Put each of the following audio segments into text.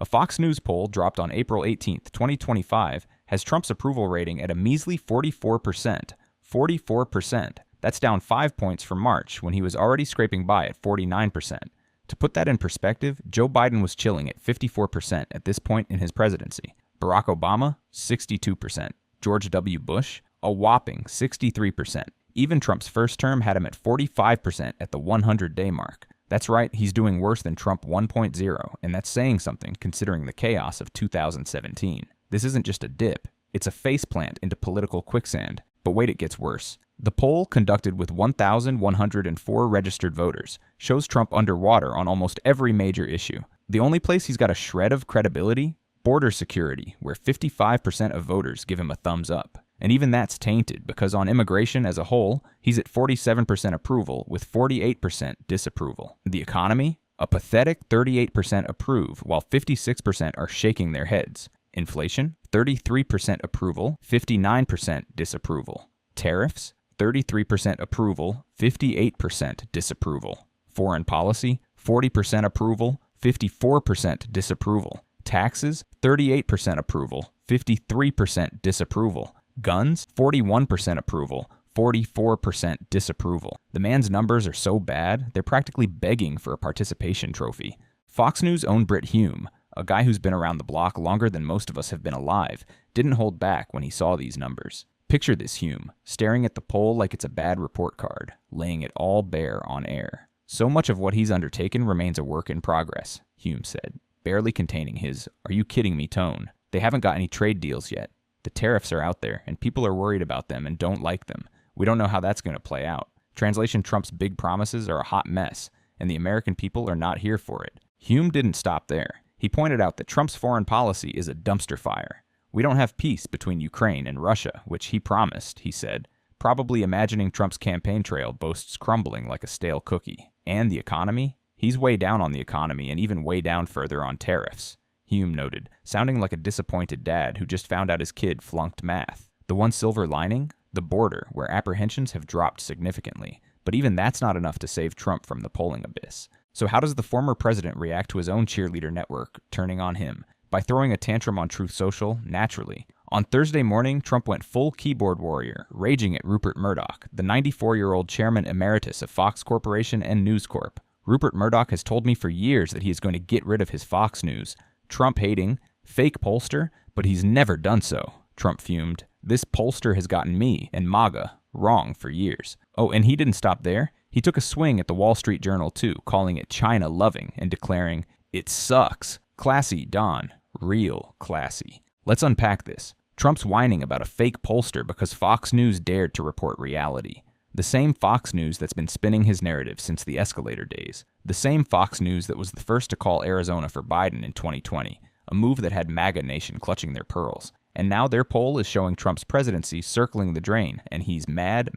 A Fox News poll dropped on April 18, 2025, has Trump's approval rating at a measly 44%. 44%. That's down 5 points from March, when he was already scraping by at 49%. To put that in perspective, Joe Biden was chilling at 54% at this point in his presidency. Barack Obama, 62%. George W. Bush, a whopping 63%. Even Trump's first term had him at 45% at the 100-day mark. That's right, he's doing worse than Trump 1.0, and that's saying something considering the chaos of 2017. This isn't just a dip, it's a faceplant into political quicksand. But wait, it gets worse. The poll, conducted with 1,104 registered voters, shows Trump underwater on almost every major issue. The only place he's got a shred of credibility? Border security, where 55% of voters give him a thumbs up. And even that's tainted, because on immigration as a whole, he's at 47% approval with 48% disapproval. The economy? A pathetic 38% approve, while 56% are shaking their heads. Inflation? 33% approval, 59% disapproval. Tariffs? 33% approval, 58% disapproval. Foreign policy? 40% approval, 54% disapproval. Taxes? 38% approval, 53% disapproval. Guns? 41% approval, 44% disapproval. The man's numbers are so bad, they're practically begging for a participation trophy. Fox News' own Brit Hume, a guy who's been around the block longer than most of us have been alive, didn't hold back when he saw these numbers. Picture this Hume, staring at the poll like it's a bad report card, laying it all bare on air. So much of what he's undertaken remains a work in progress, Hume said, barely containing his "are you kidding me" tone. They haven't got any trade deals yet. The tariffs are out there, and people are worried about them and don't like them. We don't know how that's going to play out. Translation: Trump's big promises are a hot mess, and the American people are not here for it. Hume didn't stop there. He pointed out that Trump's foreign policy is a dumpster fire. We don't have peace between Ukraine and Russia, which he promised, he said, probably imagining Trump's campaign trail boasts crumbling like a stale cookie. And the economy? He's way down on the economy and even way down further on tariffs, Hume noted, sounding like a disappointed dad who just found out his kid flunked math. The one silver lining? The border, where apprehensions have dropped significantly. But even that's not enough to save Trump from the polling abyss. So how does the former president react to his own cheerleader network turning on him? By throwing a tantrum on Truth Social, naturally. On Thursday morning, Trump went full keyboard warrior, raging at Rupert Murdoch, the 94-year-old chairman emeritus of Fox Corporation and News Corp. Rupert Murdoch has told me for years that he is going to get rid of his Fox News. Trump-hating, fake pollster, but he's never done so, Trump fumed. This pollster has gotten me, and MAGA, wrong for years. Oh, and he didn't stop there. He took a swing at the Wall Street Journal too, calling it China-loving and declaring, "It sucks. Classy, Don. Real classy." Let's unpack this. Trump's whining about a fake pollster because Fox News dared to report reality. The same Fox News that's been spinning his narrative since the escalator days. The same Fox News that was the first to call Arizona for Biden in 2020, a move that had MAGA Nation clutching their pearls. And now their poll is showing Trump's presidency circling the drain, and he's mad.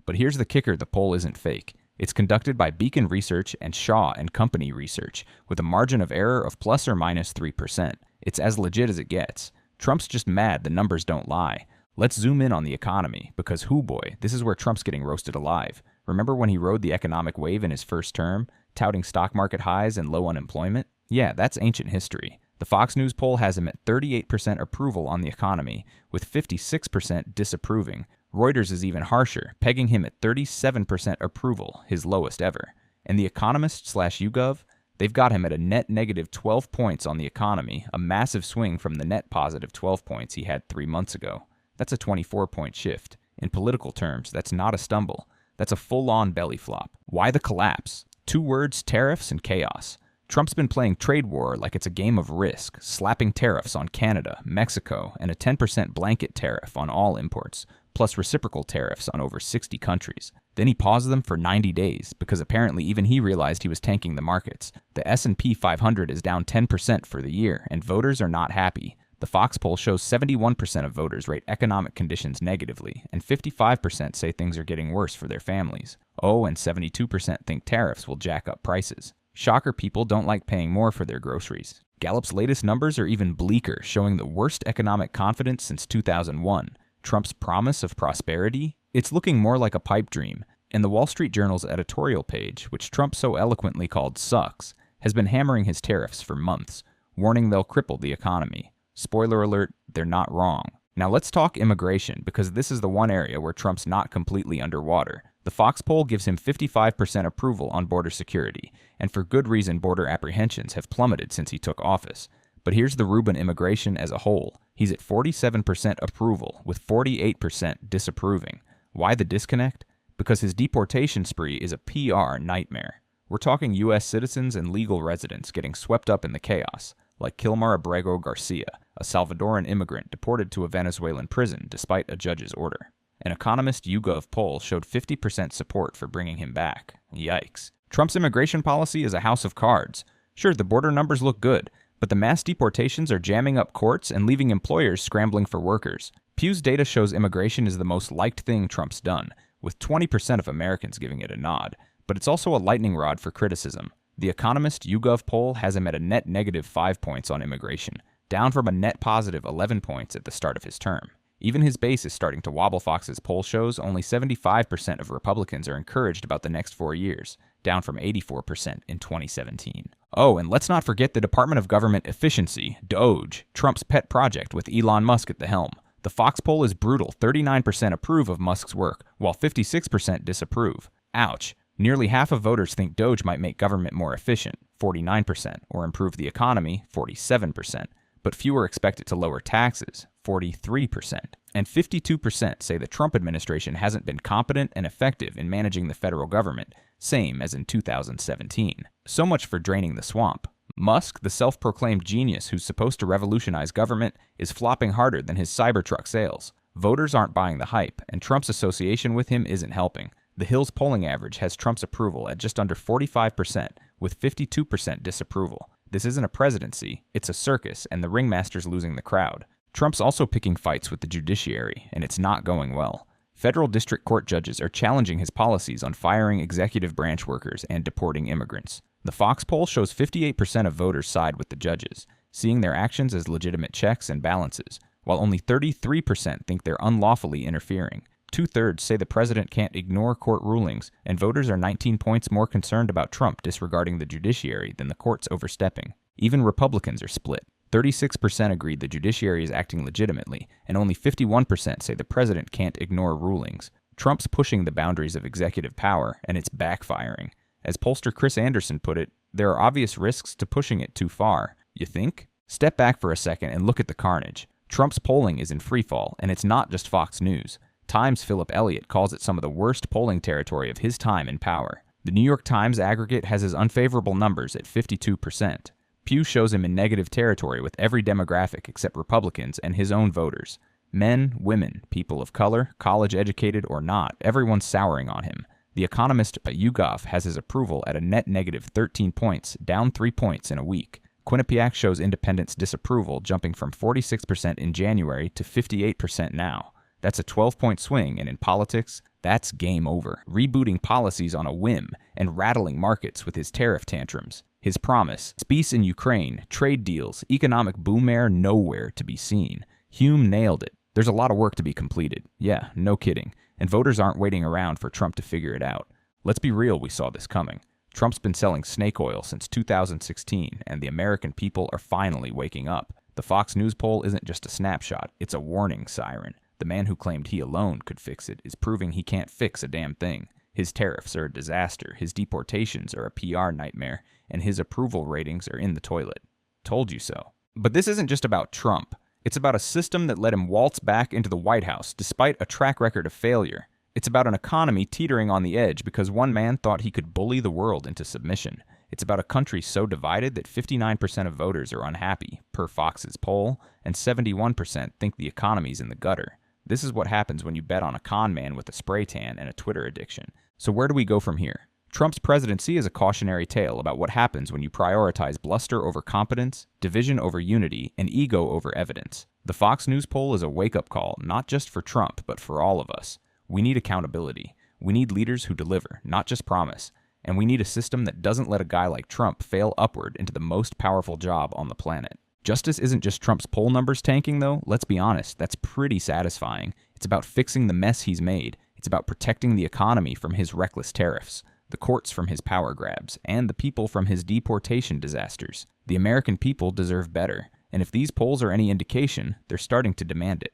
But here's the kicker: the poll isn't fake. It's conducted by Beacon Research and Shaw and Company Research, with a margin of error of plus or minus 3%. It's as legit as it gets. Trump's just mad the numbers don't lie. Let's zoom in on the economy, because hoo boy, this is where Trump's getting roasted alive. Remember when he rode the economic wave in his first term, touting stock market highs and low unemployment? Yeah, that's ancient history. The Fox News poll has him at 38% approval on the economy, with 56% disapproving. Reuters is even harsher, pegging him at 37% approval, his lowest ever. And The Economist/YouGov, they've got him at a net negative 12 points on the economy, a massive swing from the net positive 12 points he had 3 months ago. That's a 24-point shift. In political terms, that's not a stumble. That's a full-on belly flop. Why the collapse? 2 words: tariffs and chaos. Trump's been playing trade war like it's a game of Risk, slapping tariffs on Canada, Mexico, and a 10% blanket tariff on all imports, plus reciprocal tariffs on over 60 countries. Then he paused them for 90 days, because apparently even he realized he was tanking the markets. The S&P 500 is down 10% for the year, and voters are not happy. The Fox poll shows 71% of voters rate economic conditions negatively, and 55% say things are getting worse for their families. Oh, and 72% think tariffs will jack up prices. Shocker, people don't like paying more for their groceries. Gallup's latest numbers are even bleaker, showing the worst economic confidence since 2001. Trump's promise of prosperity? It's looking more like a pipe dream. And the Wall Street Journal's editorial page, which Trump so eloquently called sucks, has been hammering his tariffs for months. warning they'll cripple the economy. Spoiler alert, they're not wrong. Now let's talk immigration, because this is the one area where Trump's not completely underwater. The Fox poll gives him 55% approval on border security, and for good reason border apprehensions have plummeted since he took office. But here's the Rubin immigration as a whole. He's at 47% approval, with 48% disapproving. Why the disconnect? Because his deportation spree is a PR nightmare. We're talking U.S. citizens and legal residents getting swept up in the chaos, like Kilmar Abrego Garcia, a Salvadoran immigrant deported to a Venezuelan prison despite a judge's order. An Economist YouGov poll showed 50% support for bringing him back. Yikes. Trump's immigration policy is a house of cards. Sure, the border numbers look good, but the mass deportations are jamming up courts and leaving employers scrambling for workers. Pew's data shows immigration is the most liked thing Trump's done, with 20% of Americans giving it a nod. But it's also a lightning rod for criticism. The Economist YouGov poll has him at a net negative 5 points on immigration, down from a net positive 11 points at the start of his term. Even his base is starting to wobble. Fox's poll shows only 75% of Republicans are encouraged about the next 4 years, down from 84% in 2017. Oh, and let's not forget the Department of Government Efficiency, DOGE, Trump's pet project with Elon Musk at the helm. The Fox poll is brutal. 39% approve of Musk's work, while 56% disapprove. Ouch. Nearly half of voters think DOGE might make government more efficient, 49%, or improve the economy, 47%. But fewer expect it to lower taxes, 43%. And 52% say the Trump administration hasn't been competent and effective in managing the federal government, same as in 2017. So much for draining the swamp. Musk, the self-proclaimed genius who's supposed to revolutionize government, is flopping harder than his Cybertruck sales. Voters aren't buying the hype, and Trump's association with him isn't helping. The Hill's polling average has Trump's approval at just under 45%, with 52% disapproval. This isn't a presidency, it's a circus, and the ringmaster's losing the crowd. Trump's also picking fights with the judiciary, and it's not going well. Federal district court judges are challenging his policies on firing executive branch workers and deporting immigrants. The Fox poll shows 58% of voters side with the judges, seeing their actions as legitimate checks and balances, while only 33% think they're unlawfully interfering. 2/3 say the president can't ignore court rulings, and voters are 19 points more concerned about Trump disregarding the judiciary than the courts overstepping. Even Republicans are split. 36% agreed the judiciary is acting legitimately, and only 51% say the president can't ignore rulings. Trump's pushing the boundaries of executive power, and it's backfiring. As pollster Chris Anderson put it, there are obvious risks to pushing it too far. You think? Step back for a second and look at the carnage. Trump's polling is in freefall, and it's not just Fox News. Times' Philip Elliott calls it some of the worst polling territory of his time in power. The New York Times aggregate has his unfavorable numbers at 52%. Pew shows him in negative territory with every demographic except Republicans and his own voters. Men, women, people of color, college-educated or not, everyone's souring on him. The Economist YouGov has his approval at a net negative 13 points, down 3 points in a week. Quinnipiac shows independents' disapproval jumping from 46% in January to 58% now. That's a 12-point swing, and in politics, that's game over. Rebooting policies on a whim and rattling markets with his tariff tantrums. His promise, peace in Ukraine, trade deals, economic boom air nowhere to be seen. Hume nailed it. There's a lot of work to be completed. Yeah, no kidding. And voters aren't waiting around for Trump to figure it out. Let's be real, we saw this coming. Trump's been selling snake oil since 2016, and the American people are finally waking up. The Fox News poll isn't just a snapshot, it's a warning siren. The man who claimed he alone could fix it is proving he can't fix a damn thing. His tariffs are a disaster, his deportations are a PR nightmare, and his approval ratings are in the toilet. Told you so. But this isn't just about Trump. It's about a system that let him waltz back into the White House despite a track record of failure. It's about an economy teetering on the edge because one man thought he could bully the world into submission. It's about a country so divided that 59% of voters are unhappy, per Fox's poll, and 71% think the economy's in the gutter. This is what happens when you bet on a con man with a spray tan and a Twitter addiction. So where do we go from here? Trump's presidency is a cautionary tale about what happens when you prioritize bluster over competence, division over unity, and ego over evidence. The Fox News poll is a wake-up call, not just for Trump, but for all of us. We need accountability. We need leaders who deliver, not just promise. And we need a system that doesn't let a guy like Trump fail upward into the most powerful job on the planet. Justice isn't just Trump's poll numbers tanking, though. Let's be honest, that's pretty satisfying. It's about fixing the mess he's made. It's about protecting the economy from his reckless tariffs, the courts from his power grabs, and the people from his deportation disasters. The American people deserve better, and if these polls are any indication, they're starting to demand it.